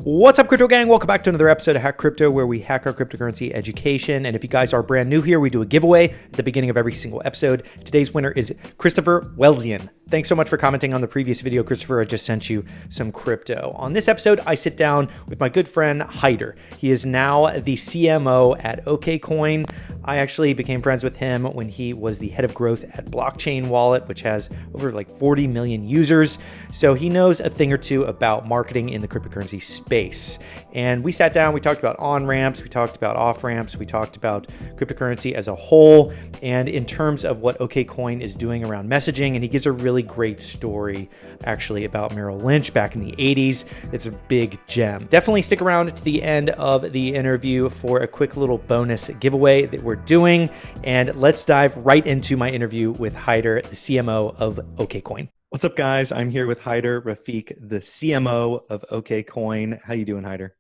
What's up, Crypto Gang? Welcome back to another episode of Hack Crypto, where we hack our cryptocurrency education. And if you guys are brand new here, we do a giveaway at the beginning of every single episode. Today's winner is Christopher Welzian. Thanks so much for commenting on the previous video, Christopher. I just sent you some crypto. On this episode, I sit down with my good friend Haider. He is now the CMO at Okcoin. I actually became friends with him when he was the head of growth at Blockchain Wallet, which has over like 40 million users. So he knows a thing or two about marketing in the cryptocurrency space. And we sat down, we talked about on-ramps, we talked about off-ramps, we talked about cryptocurrency as a whole, and in terms of what Okcoin is doing around messaging. And he gives a really great story actually about Merrill Lynch back in the 80s. It's a big gem. Definitely stick around to the end of the interview for a quick little bonus giveaway that we're doing. And let's dive right into my interview with Haider, the CMO of Okcoin. What's up, guys? I'm here with Haider Rafique, the CMO of Okcoin. How you doing, Haider?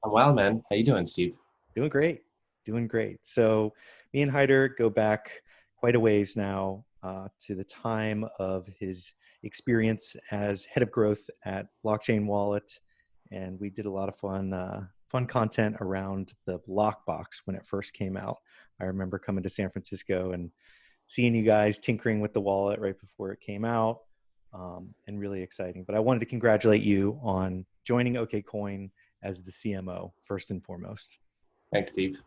I'm well, man. How you doing, Steve? Doing great. Doing great. So me and Haider go back quite a ways now to the time of his experience as head of growth at Blockchain Wallet. And we did a lot of fun content around the Blockbox when it first came out. I remember coming to San Francisco and seeing you guys tinkering with the wallet right before it came out, and really exciting. But I wanted to congratulate you on joining Okcoin as the CMO first and foremost. Thanks, Steve.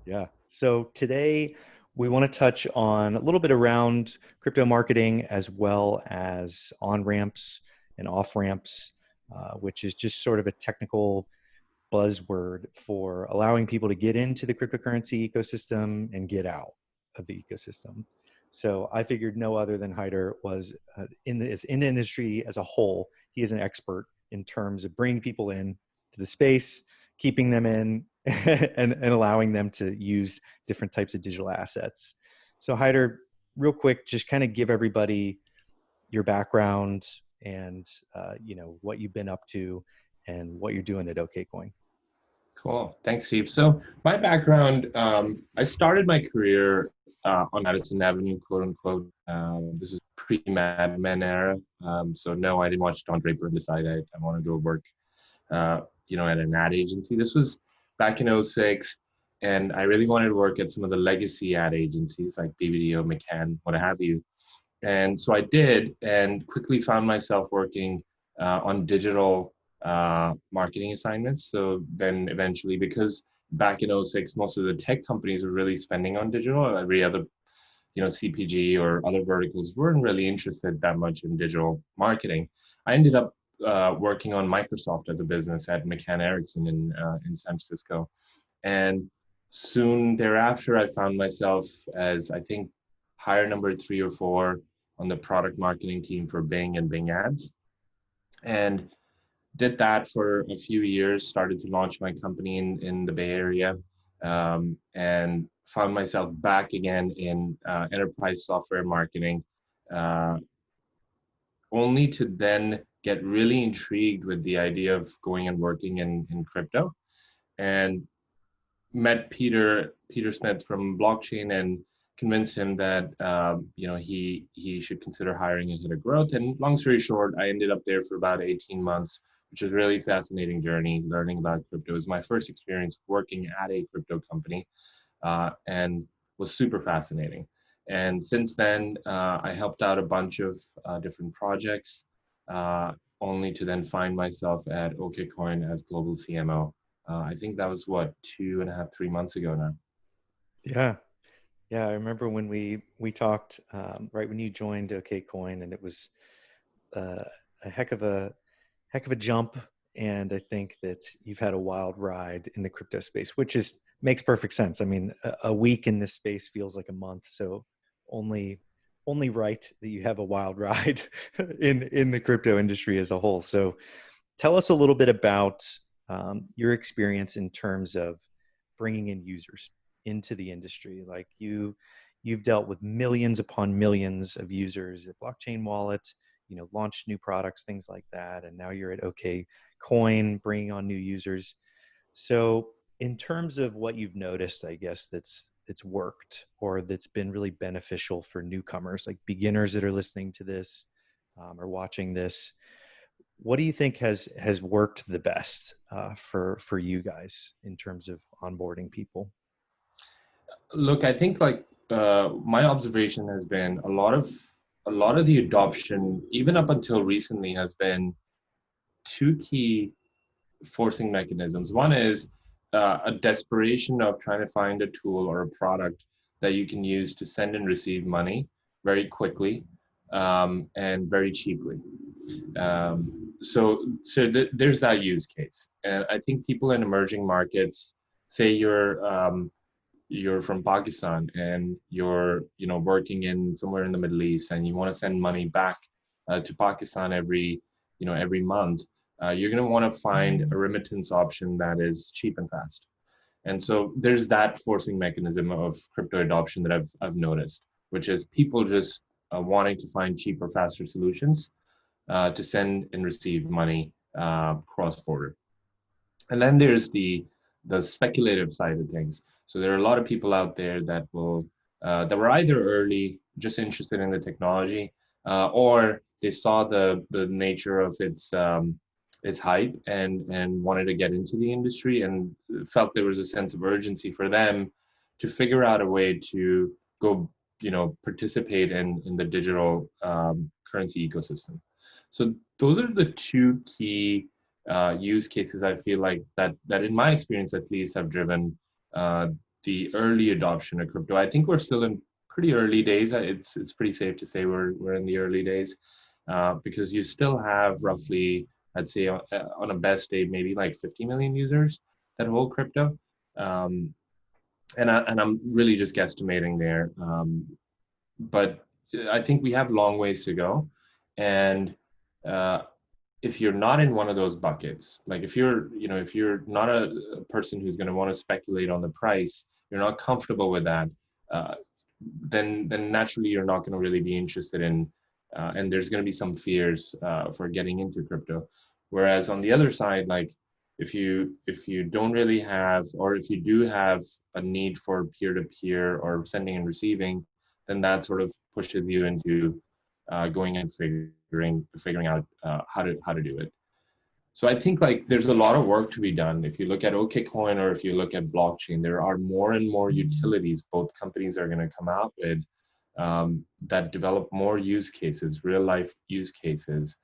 Yeah. So today we want to touch on a little bit around crypto marketing as well as on ramps and off ramps, which is just sort of a technical buzzword for allowing people to get into the cryptocurrency ecosystem and get out of the ecosystem. So I figured no other than Haider was in the industry as a whole. He is an expert in terms of bringing people in to the space, keeping them in, and allowing them to use different types of digital assets. So Haider, real quick, just kind of give everybody your background and what you've been up to and what you're doing at Okcoin. Cool. Thanks, Steve. So my background, I started my career on Madison Avenue, quote unquote. This is pre-Mad Men era. So no, I didn't watch Don Draper and decide I want to go work, at an ad agency. This was back in '06, and I really wanted to work at some of the legacy ad agencies like BBDO, McCann, what have you. And so I did, and quickly found myself working on digital marketing assignments. So then eventually, because back in '06, most of the tech companies were really spending on digital, every other, CPG or other verticals weren't really interested that much in digital marketing. I ended up working on Microsoft as a business at McCann Erickson in San Francisco. And soon thereafter, I found myself as, I think, hire number 3 or 4 on the product marketing team for Bing and Bing Ads. And did that for a few years, started to launch my company in the Bay Area, and found myself back again in enterprise software marketing, uh, only to then get really intrigued with the idea of going and working in crypto, and met Peter Smith from blockchain and convinced him that he should consider hiring a head of growth. And long story short, I ended up there for about 18 months, which was a really fascinating journey learning about crypto. It was my first experience working at a crypto company, and was super fascinating. And since then, I helped out a bunch of different projects, only to then find myself at Okcoin as global CMO. I think that was what, 2.5, 3 months ago now. Yeah. Yeah. I remember when we talked right when you joined Okcoin, and it was a heck of a jump. And I think that you've had a wild ride in the crypto space, which is makes perfect sense. I mean, a week in this space feels like a month. So only right that you have a wild ride in the crypto industry as a whole. So tell us a little bit about your experience in terms of bringing in users into the industry. Like you've dealt with millions upon millions of users at Blockchain Wallet, launched new products, things like that. And now you're at Okcoin, bringing on new users. So in terms of what you've noticed, I guess that's worked or that's been really beneficial for newcomers, like beginners that are listening to this or watching this, what do you think has worked the best for you guys in terms of onboarding people? Look, I think like my observation has been a lot of the adoption, even up until recently, has been two key forcing mechanisms. One is a desperation of trying to find a tool or a product that you can use to send and receive money very quickly and very cheaply. There's that use case, and I think people in emerging markets, say you're from Pakistan and you're working in somewhere in the Middle East and you want to send money back to Pakistan every month, you're going to want to find a remittance option that is cheap and fast. And so there's that forcing mechanism of crypto adoption that I've noticed, which is people just wanting to find cheaper, faster solutions to send and receive money cross border. And then there's the speculative side of things. So there are a lot of people out there that were either early, just interested in the technology, or they saw the nature of its hype and wanted to get into the industry and felt there was a sense of urgency for them to figure out a way to go, participate in the digital currency ecosystem. So those are the two key use cases I feel like that in my experience at least have driven uh, the early adoption of crypto. I think we're still in pretty early days. It's pretty safe to say we're in the early days because you still have roughly, I'd say on a best day, maybe like 50 million users that hold crypto. Um, and I'm really just guesstimating there. But I think we have long ways to go. And uh, if you're not in one of those buckets, like if you're not a person who's going to want to speculate on the price, you're not comfortable with that, uh, then naturally you're not going to really be interested in, and there's going to be some fears for getting into crypto. Whereas on the other side, like if you don't really have, or if you do have a need for peer to peer or sending and receiving, then that sort of pushes you into going and figuring out how to do it. So I think like there's a lot of work to be done. If you look at Okcoin or if you look at blockchain, there are more and more utilities both companies are going to come out with that develop more use cases, real life use cases.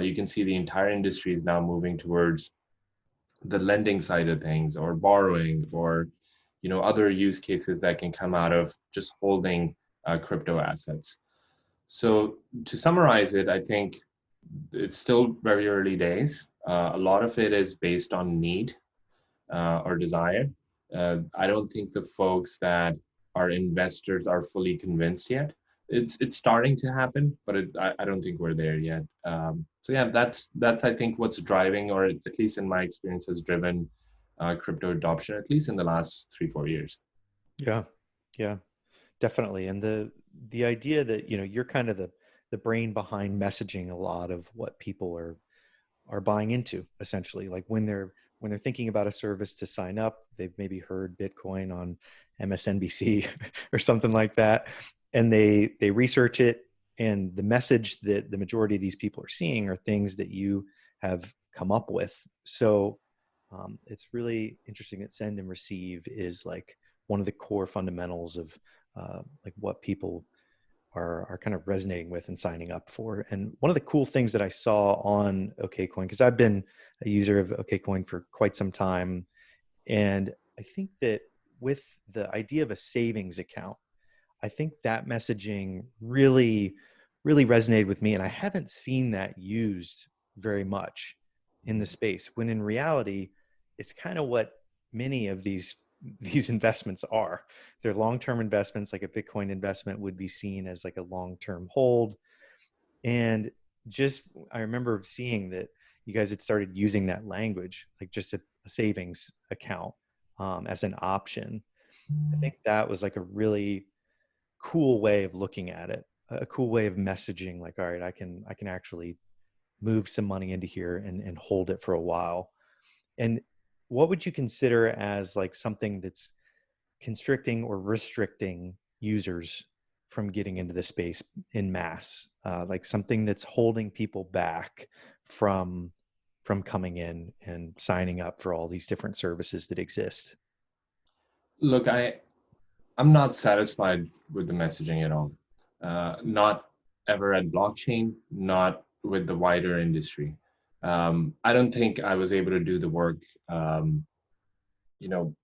You can see the entire industry is now moving towards the lending side of things, or borrowing, or other use cases that can come out of just holding crypto assets. So to summarize it, I think it's still very early days. A lot of it is based on need or desire. I don't think the folks that are investors are fully convinced yet. It's starting to happen, but I don't think we're there yet. So yeah, that's I think what's driving, or at least in my experience, has driven crypto adoption, at least in the last 3-4 years. Yeah, yeah, definitely. And the idea that, you're kind of the brain behind messaging a lot of what people are buying into, essentially. Like when they're thinking about a service to sign up, they've maybe heard Bitcoin on MSNBC or something like that, and they research it, and the message that the majority of these people are seeing are things that you have come up with. So it's really interesting that send and receive is like one of the core fundamentals of like what people are kind of resonating with and signing up for. And one of the cool things that I saw on Okcoin, because I've been a user of Okcoin for quite some time, and I think that with the idea of a savings account, I think that messaging really resonated with me. And I haven't seen that used very much in the space, when in reality, it's kind of what many of these investments are. They're long-term investments. Like a Bitcoin investment would be seen as like a long-term hold. And just, I remember seeing that you guys had started using that language, like just a savings account as an option. I think that was like a really cool way of looking at it, a cool way of messaging, like, all right, I can actually move some money into here and hold it for a while. And what would you consider as like something that's constricting or restricting users from getting into the space in mass, like something that's holding people back from coming in and signing up for all these different services that exist? Look, I'm not satisfied with the messaging at all. Not ever at blockchain, not with the wider industry. I don't think I was able to do the work, you know,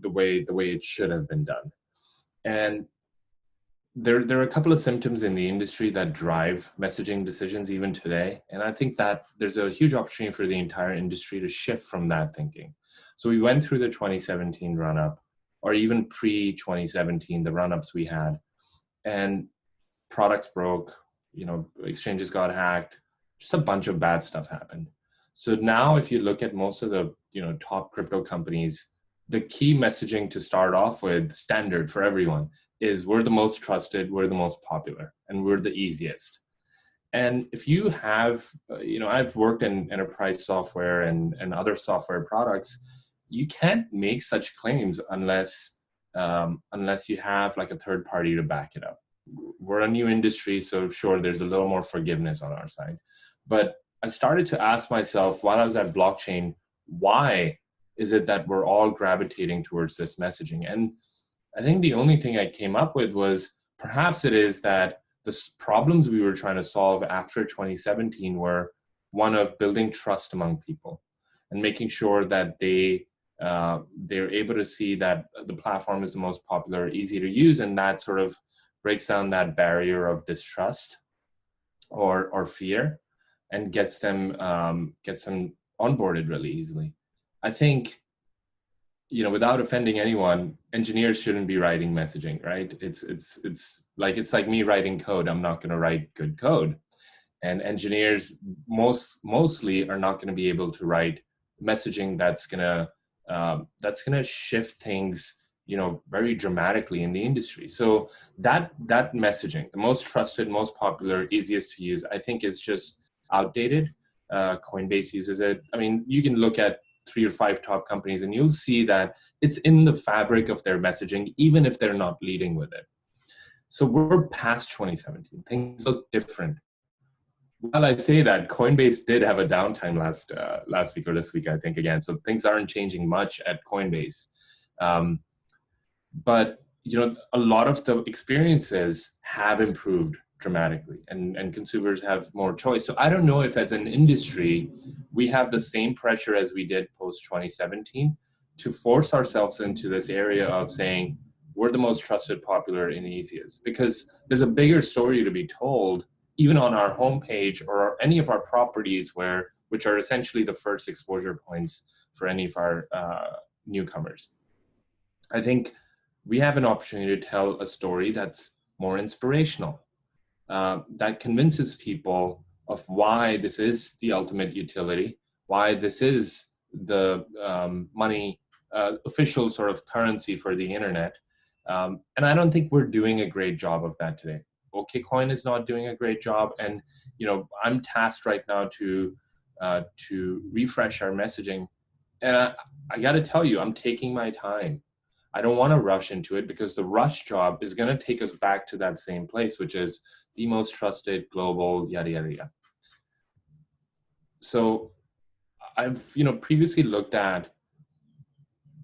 the way it should have been done. And there are a couple of symptoms in the industry that drive messaging decisions even today. And I think that there's a huge opportunity for the entire industry to shift from that thinking. So we went through the 2017 run up, or even pre 2017, the run ups we had, and products broke, exchanges got hacked, just a bunch of bad stuff happened. So now if you look at most of the, top crypto companies, the key messaging to start off with, standard for everyone, is we're the most trusted, we're the most popular, and we're the easiest. And if you have, I've worked in enterprise software and other software products, you can't make such claims unless you have like a third party to back it up. We're a new industry, so sure, there's a little more forgiveness on our side. But I started to ask myself while I was at blockchain, why is it that we're all gravitating towards this messaging? And I think the only thing I came up with was perhaps it is that the problems we were trying to solve after 2017 were one of building trust among people and making sure that they're able to see that the platform is the most popular, easy to use, and that sort of breaks down that barrier of distrust or fear and gets them onboarded really easily. I think, without offending anyone, engineers shouldn't be writing messaging, right? It's like me writing code. I'm not going to write good code, and engineers mostly are not going to be able to write messaging that's gonna shift things, very dramatically in the industry. So that messaging, the most trusted, most popular, easiest to use, I think is just outdated. Coinbase uses it. I mean, you can look at 3 or 5 top companies and you'll see that it's in the fabric of their messaging, even if they're not leading with it. So we're past 2017. Things look different. Well, I say that Coinbase did have a downtime last week or this week, I think, again. So things aren't changing much at Coinbase. But a lot of the experiences have improved dramatically, and consumers have more choice. So I don't know if as an industry, we have the same pressure as we did post 2017 to force ourselves into this area of saying we're the most trusted, popular, and easiest, because there's a bigger story to be told, even on our homepage or any of our properties which are essentially the first exposure points for any of our newcomers. I think we have an opportunity to tell a story that's more inspirational, that convinces people of why this is the ultimate utility, why this is the money, official sort of currency for the internet. And I don't think we're doing a great job of that today. Okcoin is not doing a great job, and I'm tasked right now to refresh our messaging. And I got to tell you, I'm taking my time. I don't want to rush into it, because the rush job is going to take us back to that same place, which is the most trusted, global, yada yada yada. So I've previously looked at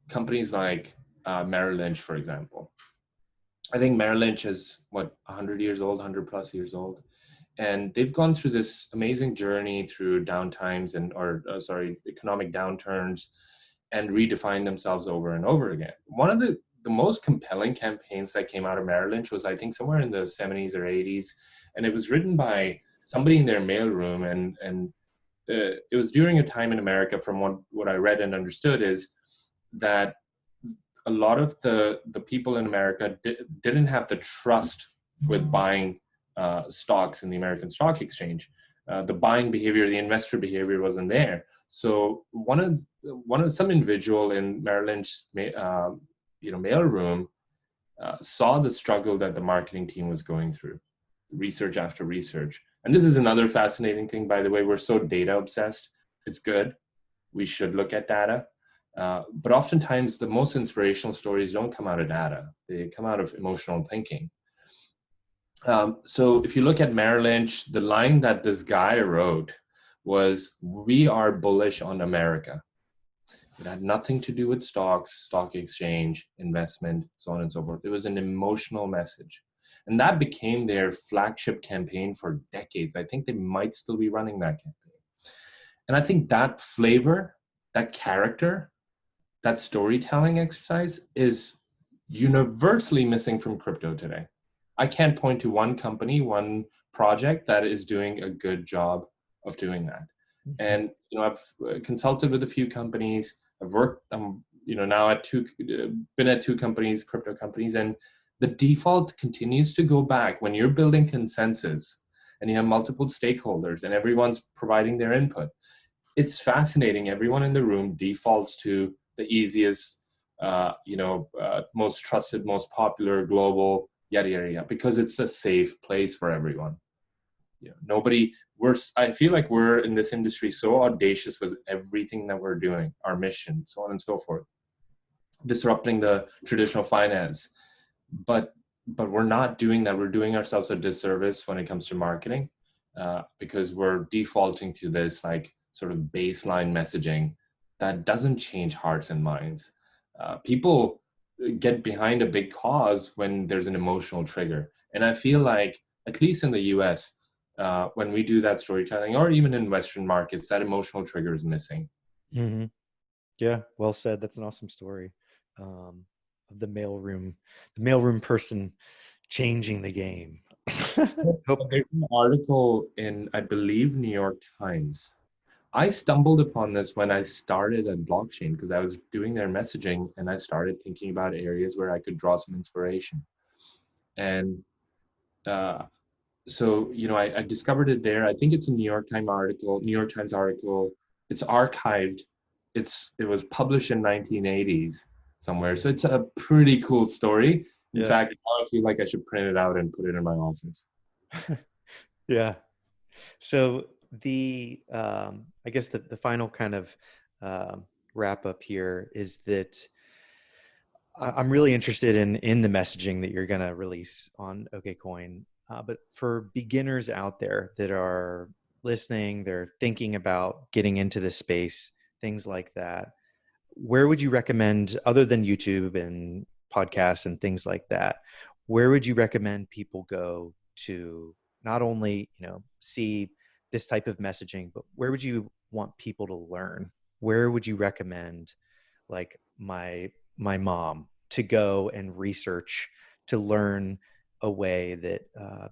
companies like Merrill Lynch, for example. I think Merrill Lynch is 100 years old, 100 plus years old. And they've gone through this amazing journey through downtimes economic downturns, and redefined themselves over and over again. One of the most compelling campaigns that came out of Merrill Lynch was, I think, somewhere in the 70s or 80s. And it was written by somebody in their mailroom. And it was during a time in America, from what I read and understood, is that a lot of the people in America didn't have the trust with buying stocks in the American Stock Exchange. The buying behavior, the investor behavior wasn't there. So some individual in Merrill Lynch's mailroom saw the struggle that the marketing team was going through, research after research. And this is another fascinating thing, by the way. We're so data obsessed. It's good. We should look at data. But oftentimes the most inspirational stories don't come out of data. They come out of emotional thinking. So if you look at Merrill Lynch, the line that this guy wrote was we are bullish on America. It had nothing to do with stocks, stock exchange, investment, so on and so forth. It was an emotional message. And that became their flagship campaign for decades. I think they might still be running that campaign. And I think that flavor, that character, that storytelling exercise is universally missing from crypto today. I can't point to one company, one project that is doing a good job of doing that. And I've consulted with a few companies. I've worked, now at been at two companies, crypto companies, and the default continues to go back when you're building consensus and you have multiple stakeholders and everyone's providing their input. It's fascinating. Everyone in the room defaults to the easiest, most trusted, most popular, global, yada yada yada, because it's a safe place for everyone. I feel like we're in this industry so audacious with everything that we're doing, our mission, so on and so forth, disrupting the traditional finance. But we're not doing that. We're doing ourselves a disservice when it comes to marketing, because we're defaulting to this like sort of baseline messaging that doesn't change hearts and minds. People get behind a big cause when there's an emotional trigger. And I feel like, at least in the US, when we do that storytelling, or even in Western markets, that emotional trigger is missing. Mm-hmm. Yeah, well said. That's an awesome story. Of the mailroom person changing the game. There's an article in, I believe, New York Times. I stumbled upon this when I started at blockchain because I was doing their messaging and I started thinking about areas where I could draw some inspiration. And I discovered it there. I think it's a New York Times article. It's archived. It was published in 1980s somewhere. So it's a pretty cool story. In fact, I feel like I should print it out and put it in my office. Yeah. So I guess the final kind of wrap up here is that I'm really interested in the messaging that you're going to release on OKCoin. But for beginners out there that are listening, they're thinking about getting into this space, things like that, where would you recommend, other than YouTube and podcasts and things like that, where would you recommend people go to not only, see this type of messaging, but where would you want people to learn? Where would you recommend, like my mom, to go and research to learn a way that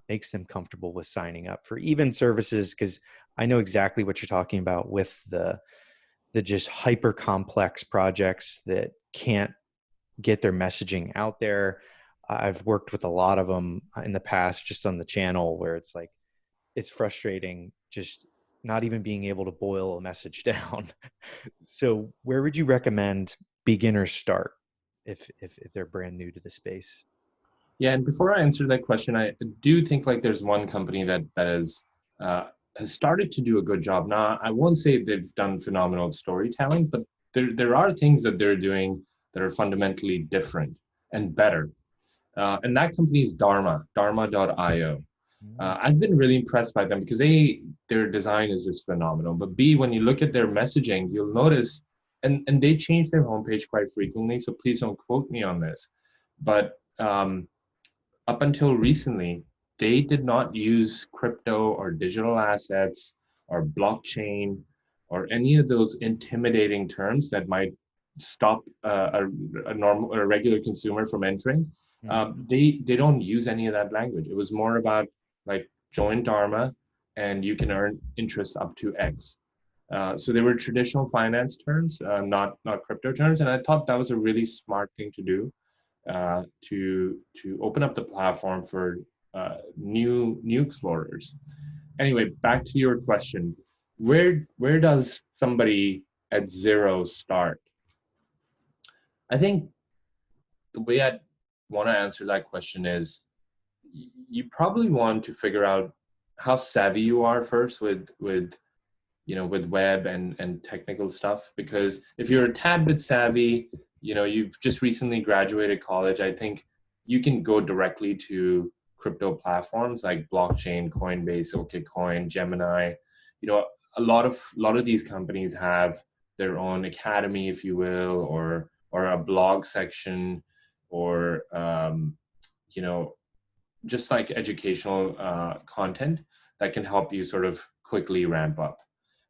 makes them comfortable with signing up for even services? Because I know exactly what you're talking about with the just hyper complex projects that can't get their messaging out there. I've worked with a lot of them in the past, just on the channel, where it's like, it's frustrating just not even being able to boil a message down. So where would you recommend beginners start if they're brand new to the space? Yeah, and before I answer that question, I do think like there's one company that uh, has started to do a good job. Now, I won't say they've done phenomenal storytelling, but there are things that they're doing that are fundamentally different and better. And that company is Dharma.io. I've been really impressed by them because their design is just phenomenal. But B, when you look at their messaging, you'll notice, and they change their homepage quite frequently. So please don't quote me on this, but up until recently, they did not use crypto or digital assets or blockchain or any of those intimidating terms that might stop a regular consumer from entering. They don't use any of that language. It was more about like join Dharma and you can earn interest up to X. So they were traditional finance terms, not crypto terms, and I thought that was a really smart thing to do, to open up the platform for new explorers. Anyway, back to your question. Where does somebody at zero start? I think the way I want to answer that question is you probably want to figure out how savvy you are first with web and technical stuff, because if you're a tad bit savvy, you've just recently graduated college, I think you can go directly to crypto platforms like blockchain, Coinbase, Okcoin, Gemini. a lot of these companies have their own academy, if you will, or a blog section, or you know, just like educational content that can help you sort of quickly ramp up.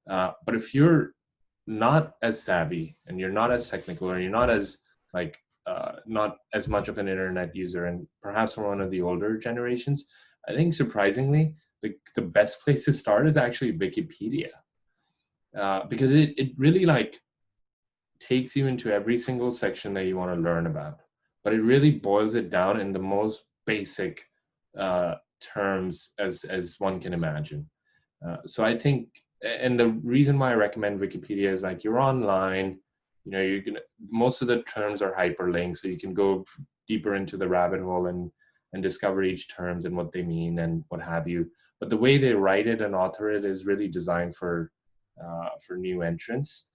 But if you're not as savvy and you're not as technical, or you're not as like not as much of an internet user, and perhaps from one of the older generations, I think surprisingly the best place to start is actually Wikipedia, because it really like takes you into every single section that you want to learn about, but it really boils it down in the most basic terms as one can imagine. So I think, and the reason why I recommend Wikipedia is like you're online, you know, you can, most of the terms are hyperlinked, so you can go deeper into the rabbit hole and discover each terms and what they mean and what have you. But the way they write it and author it is really designed for new entrants.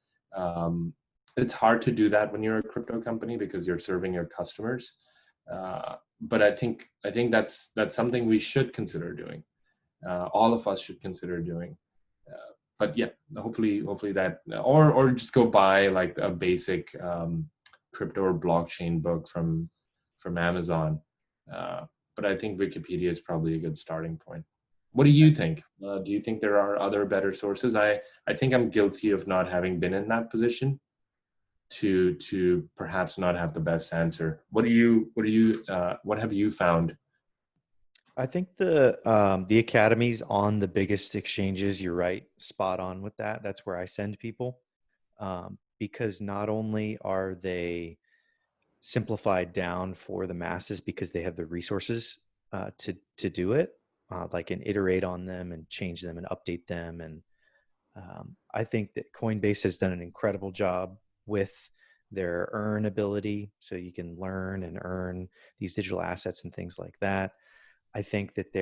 It's hard to do that when you're a crypto company because you're serving your customers. But I think that's something we should consider doing. All of us should consider doing. But yeah, hopefully that, or just go buy like a basic crypto or blockchain book from Amazon. But I think Wikipedia is probably a good starting point. What do you think? Do you think there are other better sources? I think I'm guilty of not having been in that position to perhaps not have the best answer. What have you found? I think the academies on the biggest exchanges, you're right, spot on with that. That's where I send people, because not only are they simplified down for the masses because they have the resources to do it, like and iterate on them and change them and update them. And I think that Coinbase has done an incredible job with their earn ability, so you can learn and earn these digital assets and things like that. I think that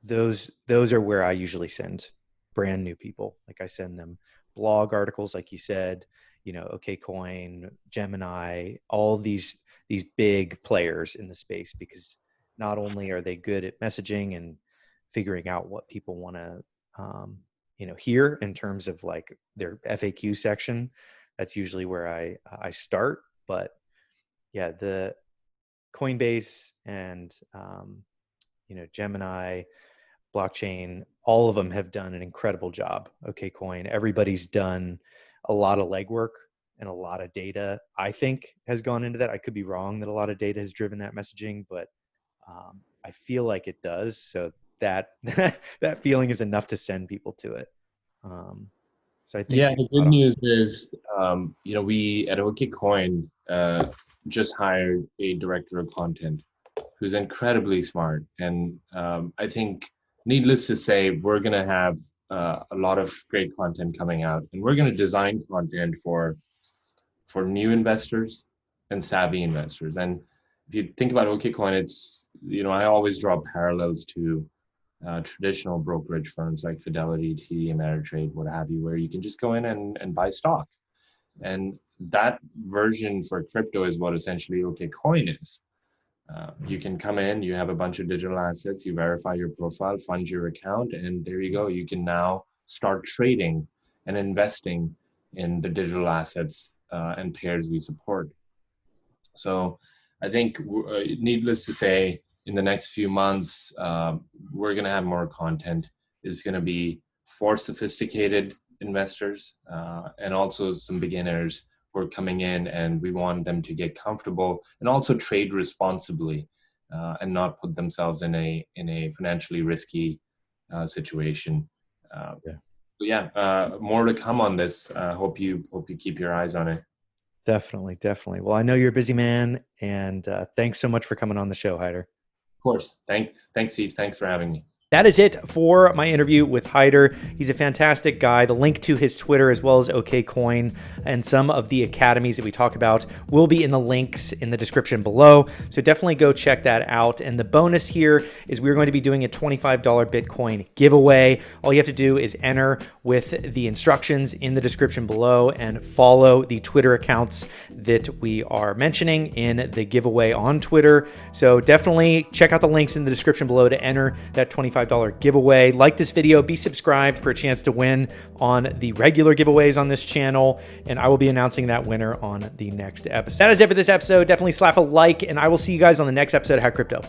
those are where I usually send brand new people. Like I send them blog articles, like you said, you know, Okcoin, Gemini, all these big players in the space, because not only are they good at messaging and figuring out what people want to, hear in terms of like their FAQ section. That's usually where I start. But yeah, the Coinbase and Gemini, blockchain, all of them have done an incredible job. Okcoin, everybody's done a lot of legwork, and a lot of data, I think, has gone into that. I could be wrong that a lot of data has driven that messaging, but I feel like it does. So that that feeling is enough to send people to it. So I think Yeah, the good news is, we at Okcoin just hired a director of content who's incredibly smart. And I think, needless to say, we're going to have a lot of great content coming out. And we're going to design content for new investors and savvy investors. And if you think about Okcoin, it's, I always draw parallels to traditional brokerage firms like Fidelity, TD Ameritrade, what have you, where you can just go in and buy stock. And that version for crypto is what essentially Okcoin is. You can come in, you have a bunch of digital assets, you verify your profile, fund your account, and there you go. You can now start trading and investing in the digital assets and pairs we support. So I think, needless to say, in the next few months, we're going to have more content. It's going to be for sophisticated investors and also some beginners who are coming in, and we want them to get comfortable and also trade responsibly and not put themselves in a financially risky situation. More to come on this. Hope you keep your eyes on it. Definitely. Well, I know you're a busy man, and thanks so much for coming on the show, Haider. Of course. Thanks, Steve. Thanks for having me. That is it for my interview with Haider. He's a fantastic guy. The link to his Twitter, as well as Okcoin and some of the academies that we talk about, will be in the links in the description below. So definitely go check that out. And the bonus here is we're going to be doing a $25 Bitcoin giveaway. All you have to do is enter with the instructions in the description below and follow the Twitter accounts that we are mentioning in the giveaway on Twitter. So definitely check out the links in the description below to enter that $25 $25 giveaway. Like this video, be subscribed for a chance to win on the regular giveaways on this channel, and I will be announcing that winner on the next episode. That is it for this episode. Definitely slap a like, and I will see you guys on the next episode of Hack Crypto.